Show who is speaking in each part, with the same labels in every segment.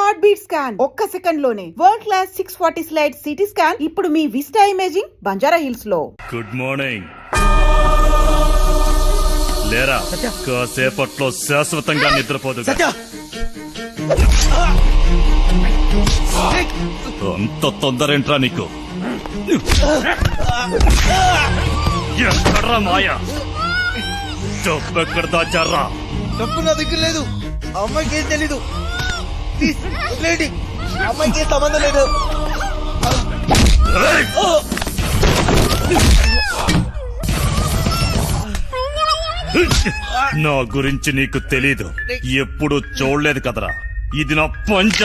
Speaker 1: Heart beat scan ఒక్క second లోనే world class 640 slide CT scan ఇప్పుడు మీ విస్టా ఇమేజింగ్ బంజారా హిల్స్ లో.
Speaker 2: Good morning. లేరా, కాసేపట్లో శాశ్వతంగా నిద్రపోదు. అంత తొందరేంట్రా నీకు? ఎక్కడ్రా మాయా? డబ్బు ఎక్కడ దాచారా?
Speaker 3: డబ్బు నా దగ్గర లేదు. అమ్మాయికి ఏం తెలీదు. అమ్మాయికి ఏం సంబంధం లేదు.
Speaker 2: నా గురించి నీకు తెలీదు. ఎప్పుడు చూడలేదు కదరా. ఇది నా పంచ.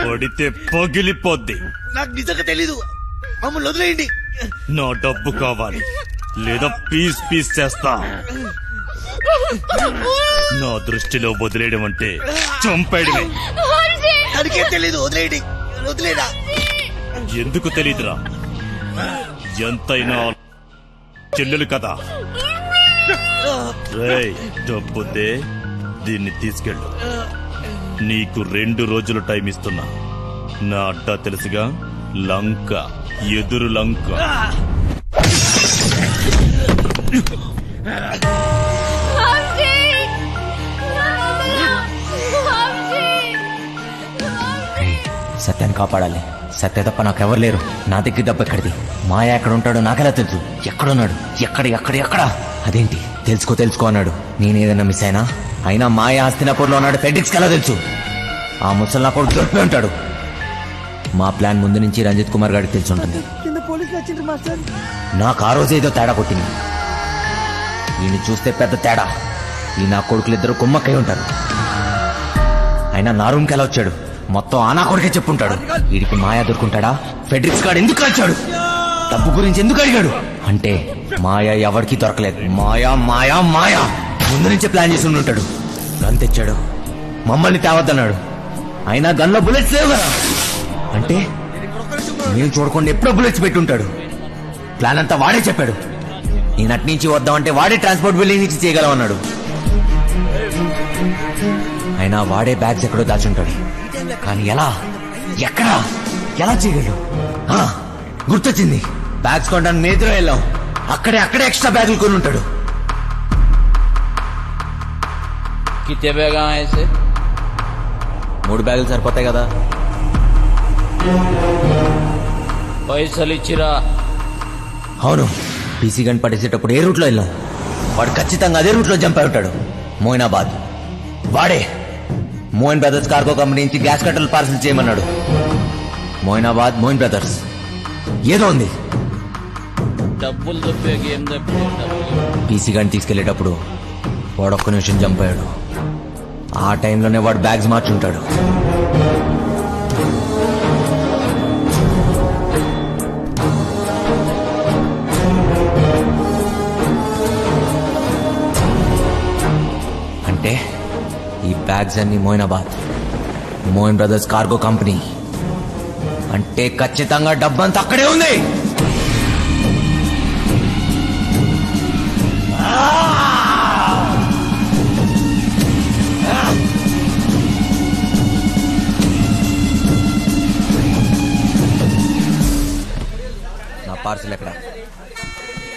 Speaker 2: పడితే పగిలిపోద్ది.
Speaker 3: నాకు నిజంగా తెలీదు. మమ్మల్ని వదిలేయండి.
Speaker 2: నా డబ్బు కావాలి, లేదా పీస్ పీస్ చేస్తా. నా దృష్టిలో వదిలేయడం అంటే చంపేయడమే.
Speaker 3: దానికేం తెలీదు. వదిలేయండి. వదిలేదా?
Speaker 2: ఎందుకు తెలీదురా? ఎంతైనా చెల్లెలు కదా. రేయ్, డబ్బుదే, దీన్ని తీసుకెళ్ళు. నీకు 2 రోజులు టైం ఇస్తున్నా. నా అడ్డా తెలుసుగా, లంక, ఎదురు లంక.
Speaker 4: సత్యాన్ని కాపాడాలి. సత్య తప్ప నాకెవరు లేరు. నా దగ్గర దెబ్బ ఎక్కడిది? మాయా ఎక్కడ ఉంటాడో నాకెలా తెలుసు? ఎక్కడున్నాడు? ఎక్కడ? అదేంటి తెలుసుకో అన్నాడు. నేనేదన్నా మిస్ అయినా మాయా హస్తినాపూర్లో ఉన్నాడు. ఫెడ్రిక్స్కి ఎలా తెలుసు? ఆ ముసలి నా కొడుకు దొరికి ఉంటాడు. మా ప్లాన్ ముందు నుంచి రంజిత్ కుమార్ గారికి తెలిసి ఉంటుంది. నాకు ఆ రోజు ఏదో తేడా కొట్టింది. ఈయన చూస్తే పెద్ద తేడా. ఈ నా కొడుకులిద్దరు కుమ్మక్కై ఉంటారు. అయినా నా రూమ్కి ఎలా వచ్చాడు? మొత్తం ఆ నా కొడుకే చెప్పుంటాడు. వీడికి మాయా దొరుకుంటాడా? ఫెడ్రిక్స్ గాడు ఎందుకు వచ్చాడు? డబ్బు గురించి ఎందుకు అడిగాడు? అంటే మాయా ఎవరికి దొరకలేదు. మాయా ముందు నుంచే ప్లాన్ చేసి ఉంటాడు. గన్ తెచ్చాడు, మమ్మల్ని తేవద్దన్నాడు. అయినా గన్లో బుల్లెట్స్ లేవు కదా. అంటే మేము చూడకుండా ఎప్పుడో బుల్లెట్స్ పెట్టుంటాడు. ప్లాన్ అంతా వాడే చెప్పాడు. నేను అటు నుంచి వద్దామంటే వాడే ట్రాన్స్పోర్ట్ బిల్డింగ్ నుంచి చేయగలమన్నాడు. అయినా వాడే బ్యాగ్స్ ఎక్కడో దాచుంటాడు. కానీ ఎలా చేయగలడు? గుర్తొచ్చింది. బ్యాగ్స్ కొనడానికి నేత్రం వెళ్ళాం. అక్కడే ఎక్స్ట్రా బ్యాగులు కొని ఉంటాడు.
Speaker 5: कितने बैग आए ऐसे?
Speaker 4: 3 బ్యాగులు సరిపోతాయి కదా.
Speaker 5: పైసలు ఇచ్చిరా?
Speaker 4: అవును. పీసీ గన్ పట్టేసేటప్పుడు ఏ రూట్లో వెళ్ళాం? వాడు ఖచ్చితంగా అదే రూట్లో జంప్ అయి ఉంటాడు. మోయినాబాద్. వాడే మోయిన్ బ్రదర్స్ కార్గో కంపెనీ నుంచి గ్యాస్ కట్టలు పార్సల్ చేయమన్నాడు. మోయినాబాద్, మోయిన్ బ్రదర్స్ ఏదో ఉంది.
Speaker 5: డబ్బులు తప్పే గేమ్ తప్పే.
Speaker 4: పీసీ గన్ తీసుకెళ్లేటప్పుడు వాడు ఒక్క నిమిషం జంప్ అయ్యాడు. ఆ టైంలోనే వాడు బ్యాగ్స్ మార్చుంటాడు. అంటే ఈ బ్యాగ్స్ అన్ని Moinabad, Moin brothers cargo company. అంటే ఖచ్చితంగా డబ్బంతా అక్కడే ఉంది. నా పార్సల్ ఎక్కడ?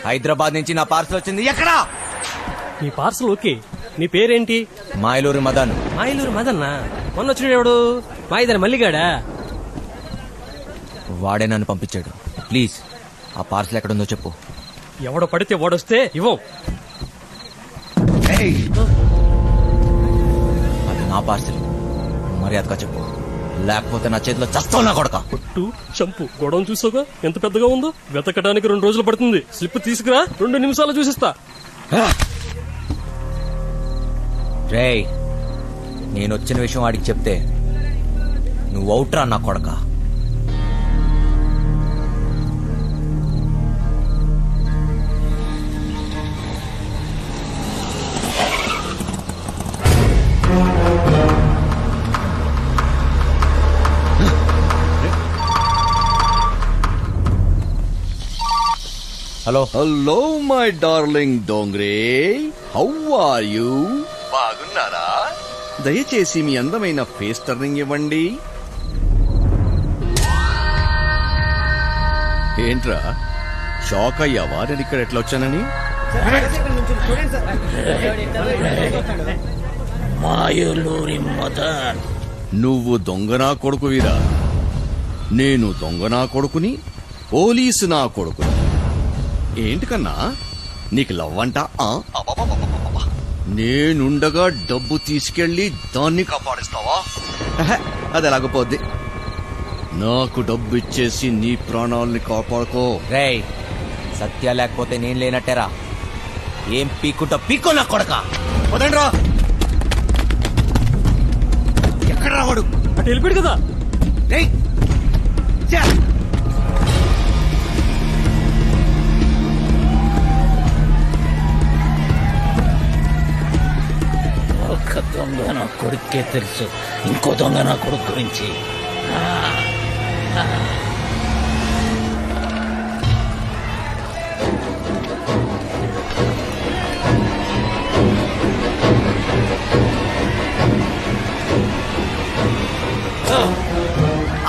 Speaker 4: హైదరాబాద్ నుంచి నా పార్సల్ వచ్చింది. ఎక్కడా?
Speaker 6: నీ పార్సల్ ఓకే. నీ పేరేంటి?
Speaker 4: మాయలూరు మదన్.
Speaker 6: మాయలూరు మదన్నా? మొన్న వచ్చినాడు ఎవడు? మాయిదాని మల్లిగాడా?
Speaker 4: వాడే నన్ను పంపించాడు. ప్లీజ్ ఆ పార్సల్ ఎక్కడుందో చెప్పు.
Speaker 6: ఎవడో పడితే వాడొస్తే ఇవ్వం.
Speaker 4: అది నా పార్సల్, మర్యాదగా చెప్పు. లేకపోతే నా చేతిలో చస్తావు నా కొడక.
Speaker 6: పొట్టు చంపు. గొడవ చూసాగా ఎంత పెద్దగా ఉందో. వెతకడానికి 2 రోజులు పడుతుంది. స్లిప్ తీసుకురా, 2 నిమిషాలు చూసిస్తా.
Speaker 4: రేయ్, నేను వచ్చిన విషయం వాడికి చెప్తే నువ్వు అవుట్రా నా కొడక.
Speaker 7: Hello my darling Dongre, how are you?
Speaker 3: బాగున్నారా?
Speaker 7: దయచేసి మీ అందమైన ఫేస్ టర్నింగ్ ఇవ్వండి. ఏంట్రా షాక్ అయ్యావా నేను ఇక్కడ ఎట్లా వచ్చానని?
Speaker 5: మాయూలూరి మదన్.
Speaker 7: నువ్వు దొంగనా కొడుకువిరా, నేను దొంగనా కొడుకుని, పోలీసు నా కొడుకుని. ఏంటి కన్నా నీకు లవ్వంట? నేనుండగా డబ్బు తీసుకెళ్లి దాన్ని కాపాడిస్తావా? అది ఎలాగపోద్ది. నాకు డబ్బు ఇచ్చేసి నీ ప్రాణాలని కాపాడుకో.
Speaker 4: రేయ్ సత్య లేకపోతే నేను లేనట్టేరా. ఏం పీక్కుంటా పీక్కో నా కొడక.
Speaker 7: వదండ్రా. ఎక్కడ రావాడు?
Speaker 6: అటు వెళ్ళిపోయాడు కదా.
Speaker 7: రేయ్, ఛే!
Speaker 5: ఒక దొంగ నా కొడుకే తెలుసు, ఇంకో దొంగ నా కొడుకు గురించి.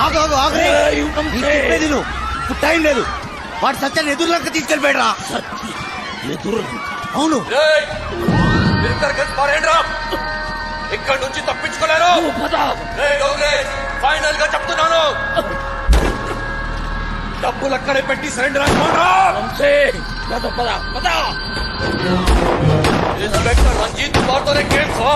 Speaker 3: ఆగు ఆగు ఆగు రే. నీకు చెప్పేది నువ్వు. ఇప్పుడు టైం లేదు. వాడు సత్యాన్ని ఎదురులోకి తీసుకెళ్ళిపోయాడురా.
Speaker 5: ఎదురు
Speaker 3: అవును.
Speaker 7: ఇక్కడ నుంచి తప్పించుకోలేరు. ఫైనల్ గా చెప్తున్నాను, డబ్బులు అక్కడే పెట్టి సరెండర్ ఇన్స్పెక్టర్ రంజిత్ కుమార్తోనే కేసు.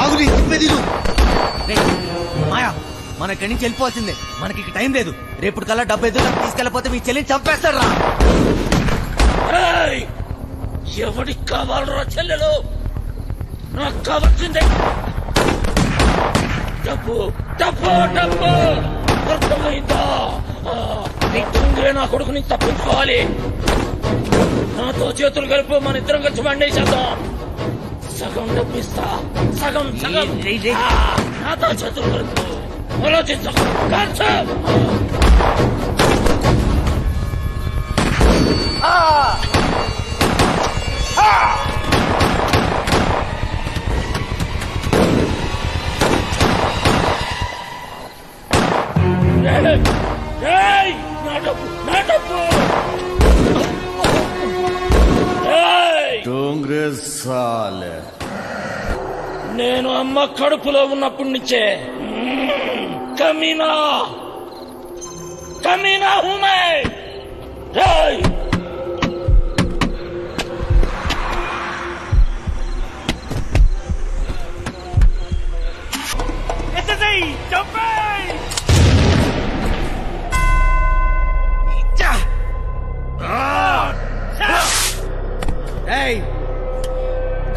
Speaker 3: ఆగు, నీకు చెప్పేది నువ్వు.
Speaker 4: మాయా మనకి నుంచి వెళ్ళిపోవాల్సిందే. మనకి ఇక టైం లేదు. రేపు కల్లా డబ్బు ఎదురు తీసుకెళ్ళకపోతే మీ చెల్లిని చంపేస్తాడు రా.
Speaker 5: ఎవరికి కావాలరా చెల్లెలు? నాకు కావాల్సిందే డబ్బు డబ్బు డబ్బు. అర్థమైందా? నిజంగా నా కొడుకుని తప్పించుకోవాలి. నాతో చేతులు కలిపి మన ఇద్దరం కలిసి బండేసేద్దాం. సగం డబ్బిస్తా, సగం సగం. నాతో చేతులు కలుపు. ఆలోచించకు. నేను అమ్మ కడుపులో ఉన్నప్పటి నుంచే కమీనా కమీనా హూమే.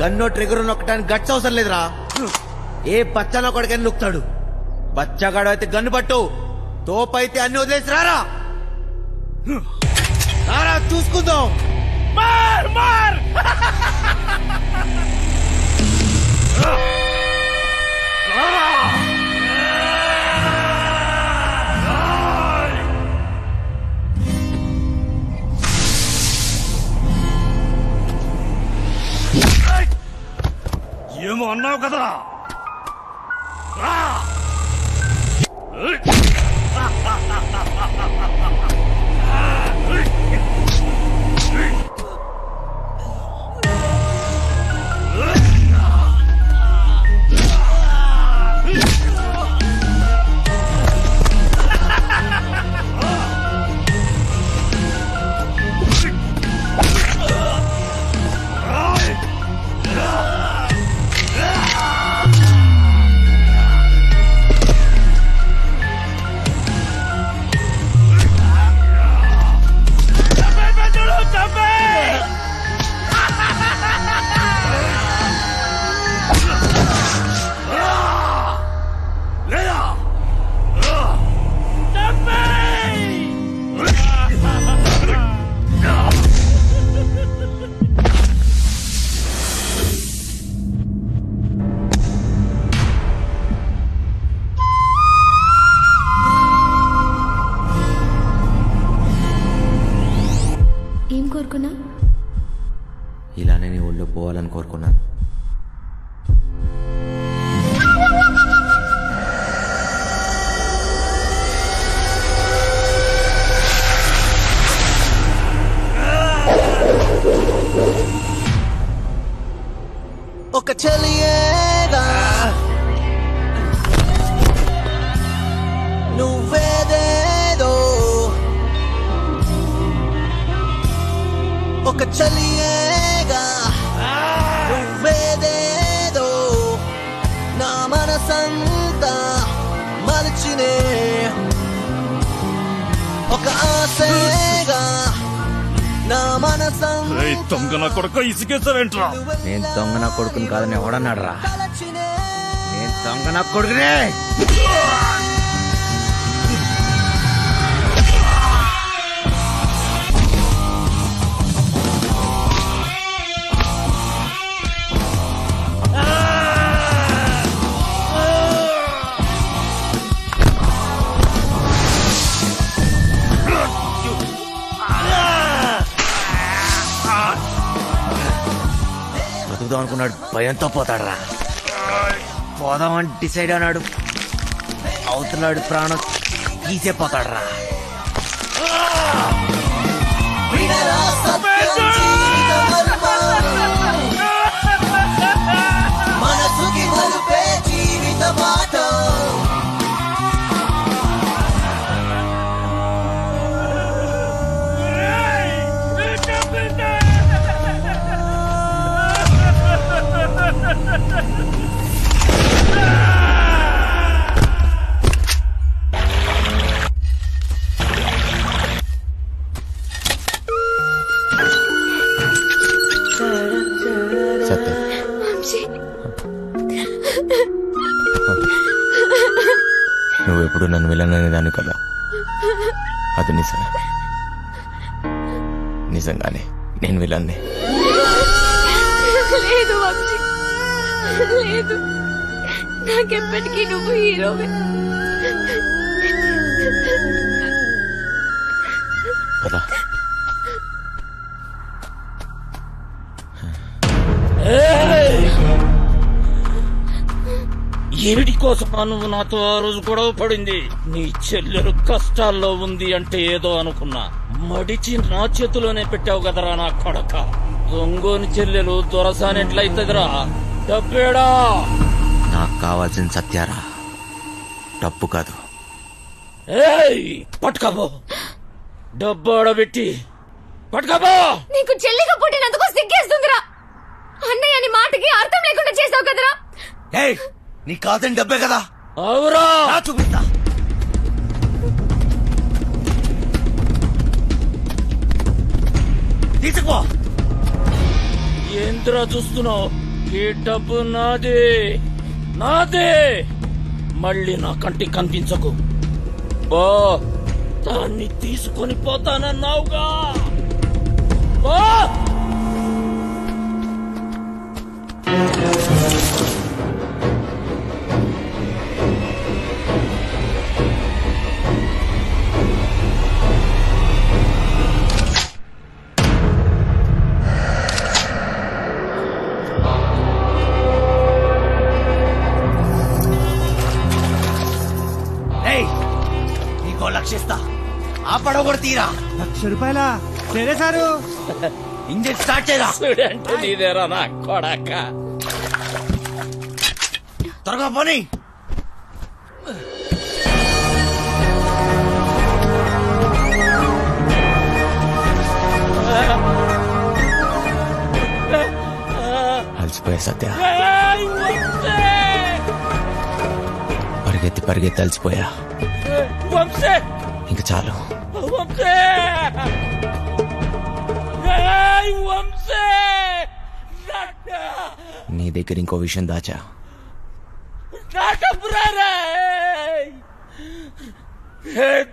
Speaker 3: గన్నో ట్రిగర్ నొక్కడానికి గట్స్ అవసరం లేదురా. ఏ బచ్చనో కొడుకని నొక్కుతాడు. బచ్చగాడు అయితే గన్ను పట్టు, తోపైతే అన్ని వదిలేసి రారా. రారా చూసుకుందాం. మార్ మార్.
Speaker 2: ఏమో అన్నావు కదరా.
Speaker 8: ఏం కోరుకున్నా?
Speaker 4: ఇలానే నీ ఒళ్ళో పోవాలని కోరుకున్నాను.
Speaker 3: ఒక చెలియేగా నువ్వేదేదో, ఒక చెలియేగా నువ్వేదేదో, నా మనసంతా మలిచినే ఒక ఆశగా నా మనసంతా
Speaker 2: ఏయ్, దొంగ నా కొడుకు ఇసుకేసావేంట్రా?
Speaker 4: నేను దొంగ నా కొడుకుని కాదని ఎవడన్నాడు రా? నేను దొంగ నా కొడుకునే. బతుకుదాం అనుకున్నాడు, భయంతో పోతాడు రా. పోదామని డిసైడ్ అన్నాడు, అవుతున్నాడు ప్రాణం తీసే పోతాడు రా.
Speaker 3: మనసుకి మలుపే జీవిత మాట.
Speaker 4: సత్య, నువ్వెప్పుడు నన్ను విలననే దాన్ని కదా, అది నిజమే. నిజంగానే నేను విలన్నే.
Speaker 8: లేదు వంశీ, లేదు. నాకెప్పటికీ నువ్వు హీరోవే.
Speaker 4: పద.
Speaker 5: ఏమిటి కోసమా నువ్వు నాతో ఆ రోజు గొడవ పడింది? నీ చెల్లెలు కష్టాల్లో ఉంది అంటే ఏదో అనుకున్నా, మడిచి నా చేతిలోనే పెట్టావు కదరా నా కొడక. దొంగోని చెల్లెలు దొరసానెట్లయితదిరా? డబ్బేడా?
Speaker 4: నాకు కావాల్సిన సత్యారా, డబ్బు కాదు.
Speaker 5: ఏయ్, పట్టుకోబో. డబ్బు ఆడబెట్టి పట్టుకోబో.
Speaker 8: నీకు చెల్లిగా పుట్టినందుకు సిగ్గేస్తుందిరా. అన్నయ్య అని మాటకి అర్థం లేకుండా చేసావు కదరా.
Speaker 3: ఏయ్, నీ కాదని డబ్బే కదా.
Speaker 5: అవురా,
Speaker 3: చూపిస్తా. తీసుకో.
Speaker 5: ఏంద్రా చూస్తున్నావు? ఈ డబ్బు నాదే, నాదే. మళ్ళీ నా కంటికి కనిపించకు. బా, దాన్ని తీసుకొని పోతానన్నావుగా. బా.
Speaker 3: నీకో లక్షిస్తా, ఆ పడవ కూడా తీరా.
Speaker 9: ₹1,00,000 సరే సారు.
Speaker 3: ఇంజిన్ స్టార్ట్ చేయరా.
Speaker 5: చూడంటే నీదేరా నా కొడక.
Speaker 3: త్వరగా పోనీ.
Speaker 4: అలసిపోయా సత్య, పరిగెత్తి పరిగెత్తి అలసిపోయా.
Speaker 5: వంశీ,
Speaker 4: ఇంక చాలు.
Speaker 5: వంశీ, వంశీ.
Speaker 4: నీ దగ్గర ఇంకో విషయం దాచా.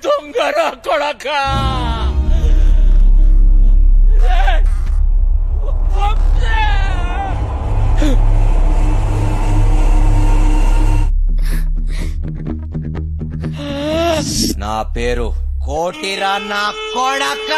Speaker 5: దొంగరా కొడక.
Speaker 4: నా పేరు
Speaker 3: కోటిరా నా కొడక.